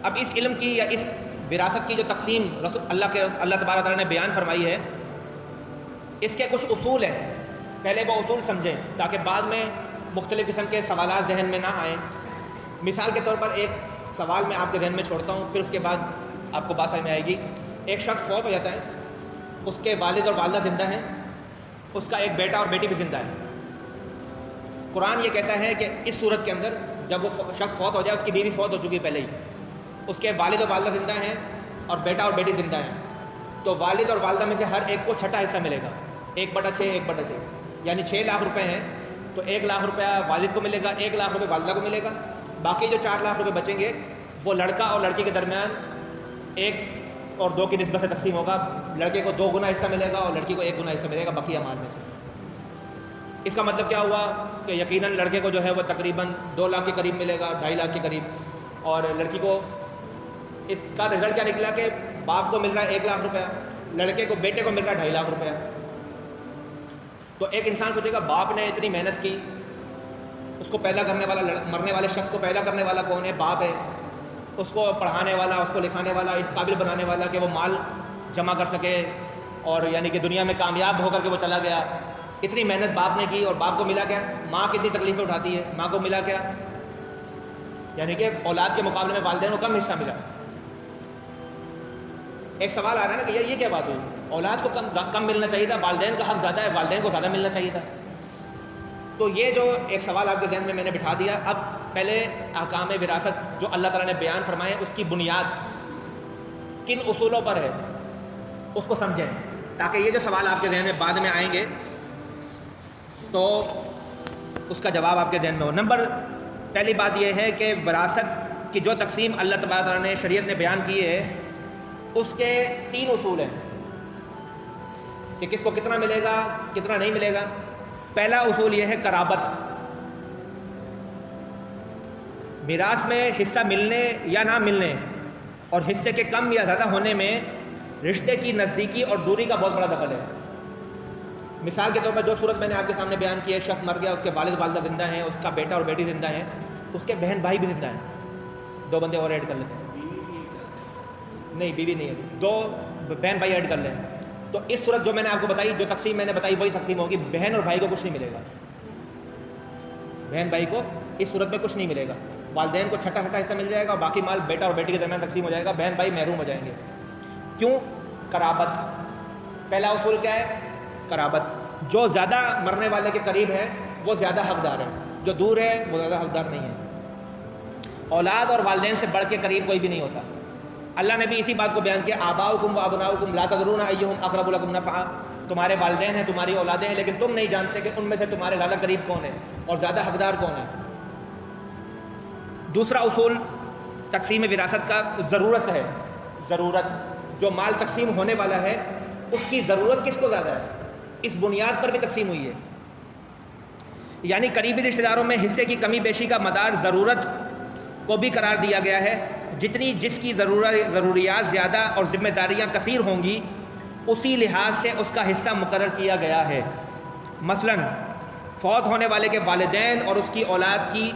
اب اس علم کی یا اس وراثت کی جو تقسیم اللہ تبارک تعالیٰ نے بیان فرمائی ہے، اس کے کچھ اصول ہیں، پہلے وہ اصول سمجھیں تاکہ بعد میں مختلف قسم کے سوالات ذہن میں نہ آئیں۔ مثال کے طور پر ایک سوال میں آپ کے ذہن میں چھوڑتا ہوں، پھر اس کے بعد آپ کو بات سمجھ میں آئے گی۔ ایک شخص فوت ہو جاتا ہے، اس کے والد اور والدہ زندہ ہیں، اس کا ایک بیٹا اور بیٹی بھی زندہ ہے۔ قرآن یہ کہتا ہے کہ اس صورت کے اندر جب وہ شخص فوت ہو جائے، اس کی بیوی فوت ہو چکی پہلے ہی، اس کے والد اور والدہ زندہ ہیں اور بیٹا اور بیٹی زندہ ہیں، تو والد اور والدہ میں سے ہر ایک کو چھٹا حصہ ملے گا، 1/6 1/6، یعنی 6 لاکھ روپے ہیں تو 1 لاکھ روپیہ والد کو ملے گا، 1 لاکھ روپے والدہ کو ملے گا، باقی جو 4 لاکھ روپے بچیں گے وہ لڑکا اور لڑکی کے درمیان 1 اور 2 کی نسبت سے تقسیم ہوگا۔ لڑکے کو 2 گنا حصہ ملے گا اور لڑکی کو 1 گنا حصہ ملے گا بقیہ مال میں سے۔ اس کا مطلب کیا ہوا کہ یقیناً لڑکے کو جو ہے وہ تقریباً 2 لاکھ کے قریب ملے گا، 2.5 لاکھ کے قریب، اور لڑکی کو اس کا رزلٹ کیا نکلا کہ باپ کو مل رہا ہے 1 لاکھ روپیہ، لڑکے کو بیٹے کو مل رہا ہے 2.5 لاکھ روپیہ۔ تو ایک انسان سوچے گا باپ نے اتنی محنت کی، اس کو پیدا کرنے والا، مرنے والے شخص کو پیدا کرنے والا کون ہے؟ باپ ہے، اس کو پڑھانے والا، اس کو لکھانے والا، اس قابل بنانے والا کہ وہ مال جمع کر سکے اور یعنی کہ دنیا میں کامیاب ہو کر کے وہ چلا گیا۔ اتنی محنت باپ نے کی اور باپ کو ملا کیا؟ ماں کتنی تکلیفیں اٹھاتی ہے، ماں کو ملا کیا؟ یعنی کہ اولاد کے مقابلے میں والدین کو کم حصہ ملا۔ ایک سوال آ رہا ہے نا کہ یہ کیا بات ہوئی؟ اولاد کو کم ملنا چاہیے تھا، والدین کا حق زیادہ ہے، والدین کو زیادہ ملنا چاہیے تھا۔ تو یہ جو ایک سوال آپ کے ذہن میں نے بٹھا دیا۔ اب پہلے احکام وراثت جو اللہ تعالیٰ نے بیان فرمائے، اس کی بنیاد کن اصولوں پر ہے اس کو سمجھیں، تاکہ یہ جو سوال آپ کے ذہن میں بعد میں آئیں گے تو اس کا جواب آپ کے ذہن میں ہو۔ پہلی بات یہ ہے کہ وراثت کی جو تقسیم اللہ تبارک تعالیٰ نے شریعت نے بیان کی ہے، اس کے 3 اصول ہیں کہ کس کو کتنا ملے گا، کتنا نہیں ملے گا۔ پہلا اصول یہ ہے قرابت، میراث میں حصہ ملنے یا نہ ملنے اور حصے کے کم یا زیادہ ہونے میں رشتے کی نزدیکی اور دوری کا بہت بڑا دخل ہے۔ مثال کے طور پر جو صورت میں نے آپ کے سامنے بیان کی، ایک شخص مر گیا، اس کے والد والدہ زندہ ہیں، اس کا بیٹا اور بیٹی زندہ ہیں، اس کے بہن بھائی بھی زندہ ہیں، 2 بندے اور ایڈ کر لیتے ہیں، نہیں بیوی نہیں ہے، 2 بہن بھائی ایڈ کر لیں، تو اس صورت جو میں نے آپ کو بتائی، جو تقسیم میں نے بتائی وہی تقسیم ہوگی۔ بہن اور بھائی کو کچھ نہیں ملے گا، بہن بھائی کو اس صورت میں کچھ نہیں ملے گا۔ والدین کو چھٹا حصہ مل جائے گا اور باقی مال بیٹا اور بیٹی کے درمیان تقسیم ہو جائے گا، بہن بھائی محروم ہو جائیں گے۔ کیوں؟ قرابت۔ پہلا اصول کیا ہے؟ قرابت۔ جو زیادہ مرنے والے کے قریب ہے وہ زیادہ حقدار ہے، جو دور ہے وہ زیادہ حقدار نہیں ہے۔ اولاد اور والدین سے بڑھ کے قریب کوئی بھی نہیں ہوتا۔ اللہ نے بھی اسی بات کو بیان کیا، آباؤکم و ابناؤکم لا تدرون ایہم اقرب لکم نفعا، تمہارے والدین ہیں، تمہاری اولادیں ہیں، لیکن تم نہیں جانتے کہ ان میں سے تمہارے زیادہ قریب کون ہے اور زیادہ حقدار کون ہے۔ دوسرا اصول تقسیم وراثت کا ضرورت ہے۔ ضرورت، جو مال تقسیم ہونے والا ہے اس کی ضرورت کس کو زیادہ ہے، اس بنیاد پر بھی تقسیم ہوئی ہے۔ یعنی قریبی رشتہ داروں میں حصے کی کمی بیشی کا مدار ضرورت کو بھی قرار دیا گیا ہے۔ جتنی جس کی ضروریات زیادہ اور ذمہ داریاں کثیر ہوں گی، اسی لحاظ سے اس کا حصہ مقرر کیا گیا ہے۔ مثلاً فوت ہونے والے کے والدین اور اس کی اولاد کی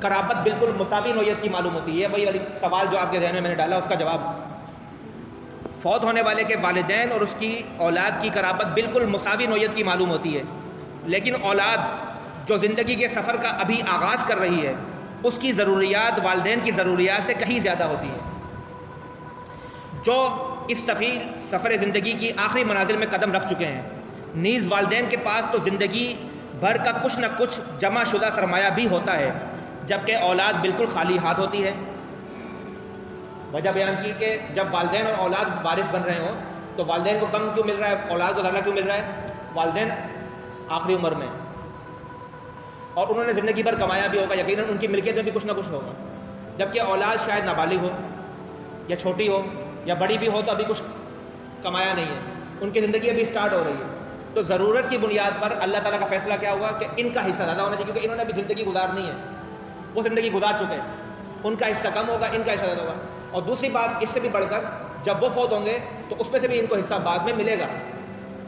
قرابت بالکل مساوی نوعیت کی معلوم ہوتی ہے۔ وہی والی سوال جو آپ کے ذہن میں نے ڈالا، اس کا جواب، فوت ہونے والے کے والدین اور اس کی اولاد کی قرابت بالکل مساوی نوعیت کی معلوم ہوتی ہے، لیکن اولاد جو زندگی کے سفر کا ابھی آغاز کر رہی ہے، اس کی ضروریات والدین کی ضروریات سے کہیں زیادہ ہوتی ہیں۔ جو اس طویل سفر زندگی کی آخری منازل میں قدم رکھ چکے ہیں، نیز والدین کے پاس تو زندگی بھر کا کچھ نہ کچھ جمع شدہ سرمایہ بھی ہوتا ہے، جبکہ اولاد بالکل خالی ہاتھ ہوتی ہے۔ وجہ بیان کی کہ جب والدین اور اولاد وارث بن رہے ہوں تو والدین کو کم کیوں مل رہا ہے، اولاد کو زیادہ کیوں مل رہا ہے؟ والدین آخری عمر میں اور انہوں نے زندگی بھر کمایا بھی ہوگا، یقیناً ان کی ملکیت میں بھی کچھ نہ کچھ ہوگا، جبکہ اولاد شاید نابالغ ہو یا چھوٹی ہو یا بڑی بھی ہو تو ابھی کچھ کمایا نہیں ہے، ان کی زندگی ابھی سٹارٹ ہو رہی ہے۔ تو ضرورت کی بنیاد پر اللہ تعالیٰ کا فیصلہ کیا ہوا کہ ان کا حصہ زیادہ ہونا چاہیے، کیونکہ انہوں نے ابھی زندگی گزارنی ہے، وہ زندگی گزار چکے ہیں، ان کا حصہ کم ہوگا، ان کا حصہ زیادہ ہوگا۔ اور دوسری بات اس سے بھی بڑھ کر، جب وہ فوت ہوں گے تو اس میں سے بھی ان کو حصہ بعد میں ملے گا،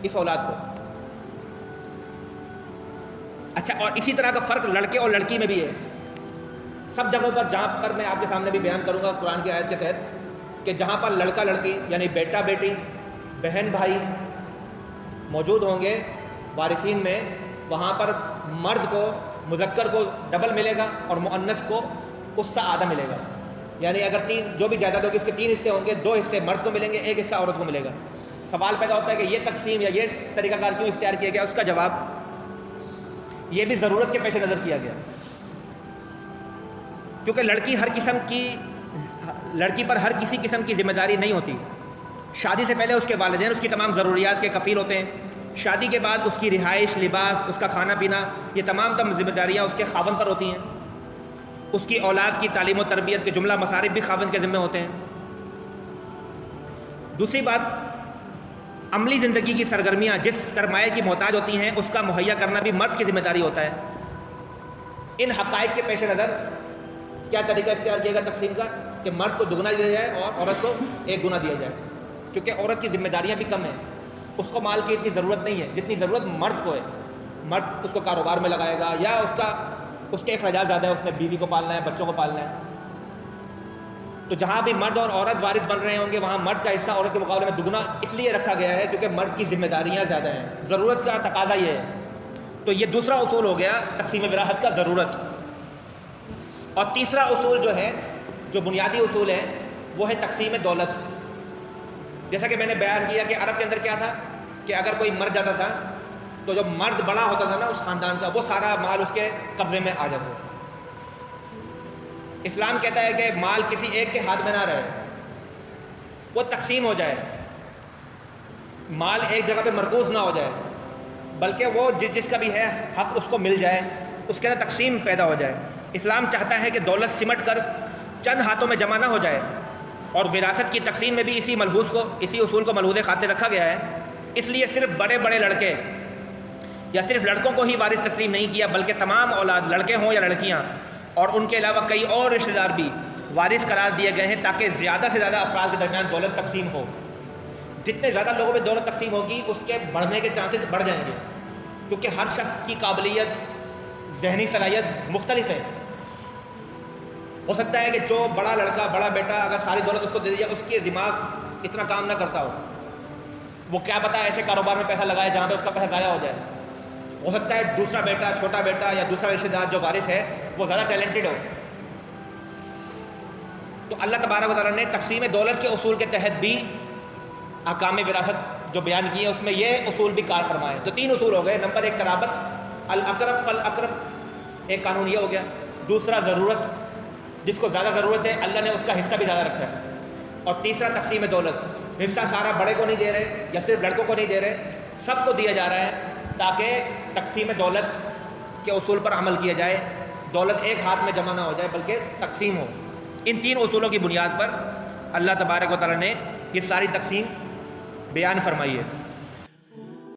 اس اولاد کو۔ اچھا، اور اسی طرح کا فرق لڑکے اور لڑکی میں بھی ہے۔ سب جگہوں پر جہاں پر میں آپ کے سامنے بھی بیان کروں گا قرآن کی آیت کے تحت کہ جہاں پر لڑکا لڑکی یعنی بیٹا بیٹی بہن بھائی موجود ہوں گے وارثین میں، وہاں پر مرد کو مذکر کو ڈبل ملے گا اور مؤنث کو اس سے آدھا ملے گا. یعنی اگر جو بھی جائیداد ہوگی اس کے 3 حصے ہوں گے، 2 حصے مرد کو ملیں گے، 1 حصہ عورت کو ملے گا. سوال پیدا ہوتا ہے کہ یہ تقسیم یا یہ طریقہ کار کیوں اختیار کیا گیا؟ اس کا جواب یہ بھی ضرورت کے پیش نظر کیا گیا، کیونکہ لڑکی پر ہر کسی قسم کی ذمہ داری نہیں ہوتی. شادی سے پہلے اس کے والدین اس کی تمام ضروریات کے کفیل ہوتے ہیں. شادی کے بعد اس کی رہائش، لباس، اس کا کھانا پینا، یہ تمام ذمہ داریاں اس کے خاوند پر ہوتی ہیں. اس کی اولاد کی تعلیم و تربیت کے جملہ مصارف بھی خاوند کے ذمہ ہوتے ہیں. دوسری بات، عملی زندگی کی سرگرمیاں جس سرمایہ کی محتاج ہوتی ہیں اس کا مہیا کرنا بھی مرد کی ذمہ داری ہوتا ہے. ان حقائق کے پیش نظر کیا طریقہ اختیار کیے گا تقسیم کا کہ مرد کو 2 دیا جائے اور عورت کو 1 دیا جائے، کیونکہ عورت کی ذمہ داریاں بھی کم ہیں. اس کو مال کی اتنی ضرورت نہیں ہے جتنی ضرورت مرد کو ہے. مرد اس کو کاروبار میں لگائے گا یا اس کے اخراجات زیادہ ہیں، اس نے بیوی کو پالنا ہے، بچوں کو پالنا ہے. تو جہاں بھی مرد اور عورت وارث بن رہے ہوں گے وہاں مرد کا حصہ عورت کے مقابلے میں 2 اس لیے رکھا گیا ہے کیونکہ مرد کی ذمہ داریاں زیادہ ہیں، ضرورت کا تقاضا یہ ہے. تو یہ دوسرا اصول ہو گیا تقسیم وراثت کا، ضرورت. اور تیسرا اصول جو ہے، جو بنیادی اصول ہے، وہ ہے تقسیم دولت. جیسا کہ میں نے بیان کیا کہ عرب کے اندر کیا تھا کہ اگر کوئی مر جاتا تھا تو جو مرد بڑا ہوتا تھا نا اس خاندان کا، وہ سارا مال اس کے قبضے میں آ جاتا. اسلام کہتا ہے کہ مال کسی ایک کے ہاتھ میں نہ رہے، وہ تقسیم ہو جائے. مال ایک جگہ پہ مرکوز نہ ہو جائے، بلکہ وہ جس کا بھی ہے حق اس کو مل جائے، اس کے اندر تقسیم پیدا ہو جائے. اسلام چاہتا ہے کہ دولت سمٹ کر چند ہاتھوں میں جمع نہ ہو جائے، اور وراثت کی تقسیم میں بھی اسی اصول کو ملحوظ خاطر رکھا گیا ہے. اس لیے صرف بڑے لڑکے یا صرف لڑکوں کو ہی وارث تسلیم نہیں کیا، بلکہ تمام اولاد، لڑکے ہوں یا لڑکیاں، اور ان کے علاوہ کئی اور رشتہ دار بھی وارث قرار دیے گئے ہیں تاکہ زیادہ سے زیادہ افراد کے درمیان دولت تقسیم ہو. جتنے زیادہ لوگوں میں دولت تقسیم ہوگی اس کے بڑھنے کے چانسز بڑھ جائیں گے، کیونکہ ہر شخص کی قابلیت، ذہنی صلاحیت مختلف ہے. ہو سکتا ہے کہ جو بڑا لڑکا، بڑا بیٹا، اگر ساری دولت اس کو دے دی جائے اس کے دماغ اتنا کام نہ کرتا ہو، وہ کیا پتا ایسے کاروبار میں پیسہ لگائے جہاں پہ اس کا پیسہ ضائع ہو جائے. ہو سکتا ہے دوسرا بیٹا، چھوٹا بیٹا یا دوسرا رشتہ دار جو وارث ہے وہ زیادہ ٹیلنٹڈ ہو. تو اللہ تبارک و تعالیٰ نے تقسیم دولت کے اصول کے تحت بھی احکام وراثت جو بیان کیے اس میں یہ اصول بھی کار فرمائے. تو 3 اصول ہو گئے. نمبر 1 قرابت، الاقرب فالاقرب، ایک قانون یہ ہو گیا. دوسرا ضرورت، جس کو زیادہ ضرورت ہے اللہ نے اس کا حصہ بھی زیادہ رکھا ہے. اور تیسرا تقسیم دولت، حصہ سارا بڑے کو نہیں دے رہے یا صرف لڑکوں کو نہیں دے رہے، سب کو دیا جا رہا ہے تاکہ تقسیم دولت کے اصول پر عمل کیا جائے. دولت ایک ہاتھ میں جمع نہ ہو جائے بلکہ تقسیم ہو. ان 3 اصولوں کی بنیاد پر اللہ تبارک و تعالیٰ نے یہ ساری تقسیم بیان فرمائی ہے.